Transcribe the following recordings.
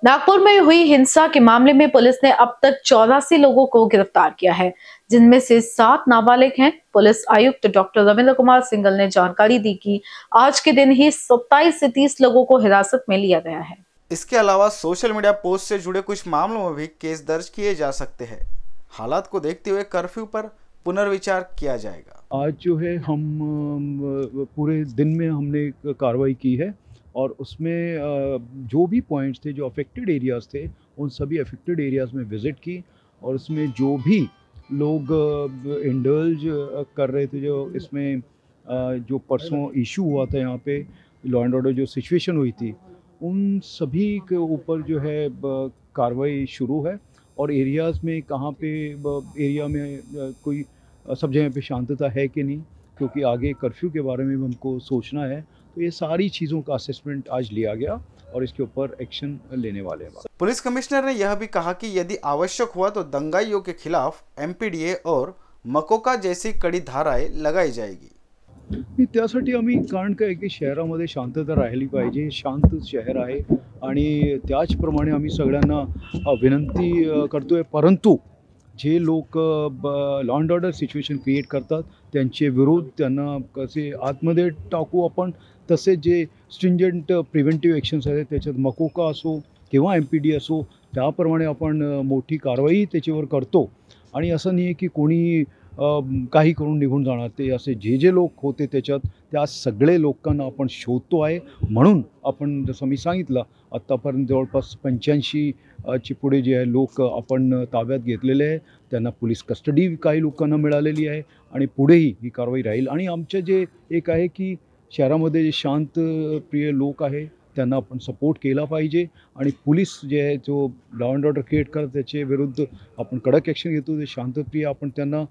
नागपुर में हुई हिंसा के मामले में पुलिस ने अब तक 84 लोगों को गिरफ्तार किया है, जिनमें से 7 नाबालिग हैं। पुलिस आयुक्त डॉक्टर रविंद्र कुमार सिंघल ने जानकारी दी कि आज के दिन ही 27 से 30 लोगों को हिरासत में लिया गया है। इसके अलावा सोशल मीडिया पोस्ट से जुड़े कुछ मामलों में भी केस दर्ज किए जा सकते हैं। हालात को देखते हुए कर्फ्यू पर पुनर्विचार किया जाएगा। आज जो है हम पूरे दिन में हमने कार्रवाई की है और उसमें जो भी पॉइंट्स थे, जो अफेक्टेड एरियाज़ थे, उन सभी अफेक्टेड एरियाज़ में विज़िट की और उसमें जो भी लोग इंडल्ज कर रहे थे, जो इसमें जो परसों इशू हुआ था यहाँ पे लॉ एंड ऑर्डर जो सिचुएशन हुई थी, उन सभी के ऊपर जो है कार्रवाई शुरू है। और एरियाज़ में कहाँ पे एरिया में कोई सब जगह पे शांतता है कि नहीं, क्योंकि आगे कर्फ्यू के बारे में भी हमको सोचना है। तो ये सारी चीज़ों का असेसमेंट आज लिया गया और इसके ऊपर एक्शन लेने वाले हैं। पुलिस कमिश्नर ने यह भी कहा कि यदि आवश्यक हुआ तो दंगाइयों के खिलाफ एमपीडीए और मकोका जैसी कड़ी धाराएं लगाई जाएगी। त्यासाठी आम्ही कारण काय की शहरामध्ये शांतता राहिली पाहिजे, शांत शहर आहे आणि त्याचप्रमाणे आम्ही सगळ्यांना विनंती करतोय। परंतु जे लोक law and order situation create करतात त्यांचे विरोध त्यांना कसे आतमध्ये टाकू आपण, तसे जे स्ट्रिंजंट प्रिव्हेंटिव्ह ॲक्शन्स आहेत त्याच्यात मकोका असो किंवा एमपीडी असो, त्याप्रमाणे आपण मोठी कारवाई त्याच्यावर करतो। आणि असं नाही आहे की कोणी काही करून निघून जाणार। ते असे जे लोक होते त्याच्यात त्या सगळे लोकांना आपण शोधतो आहे। म्हणून आपण जसं मी सांगितलं आत्तापर्यंत जवळपास 85 ची पुढे जे आहे लोक आपण ताब्यात घेतलेले आहे। त्यांना पोलीस कस्टडी काही लोकांना मिळालेली आहे आणि पुढेही ही कारवाई राहील। आणि आमचे जे एक आहे की शहरामध्ये जे शांतप्रिय लोक आहे त्यांना आपण सपोर्ट केला पाहिजे आणि पोलीस जे आहे जो लॉ अँड ऑर्डर क्रिएट करतात त्याचे विरुद्ध आपण कडक ॲक्शन घेतो। जे शांतप्रिय आपण त्यांना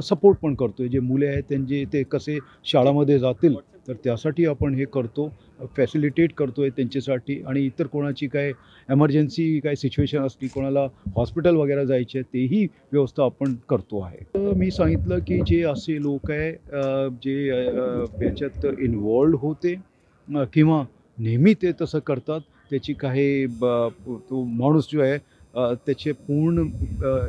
सपोर्ट पण करतोय। जे मुले आहेत त्यांचे ते कसे शाळामध्ये जातील तर त्यासाठी आपण हे करतो, फॅसिलिटेट करतोय त्यांच्यासाठी। आणि इतर कोणाची काय एमर्जन्सी काय सिच्युएशन असली, कोणाला हॉस्पिटल वगैरे जायचे तेही व्यवस्था आपण करतो आहे। मी सांगितलं की जे असे लोक आहे जे याच्यात इन्वॉल्व होते किंवा नेहमी ते तसं करतात, त्याची काही तो माणूस जो आहे त्याचे पूर्ण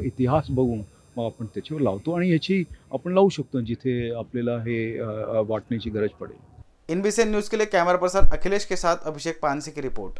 इतिहास बघून मग आपण त्याच्यावर लावतो आणि याची आपण लावू शकतो जिथे आपल्याला हे वाटण्याची गरज पडेल। इनबीसी न्यूज़ के लिए कैमरा पर्सन अखिलेश के साथ अभिषेक पानसी की रिपोर्ट।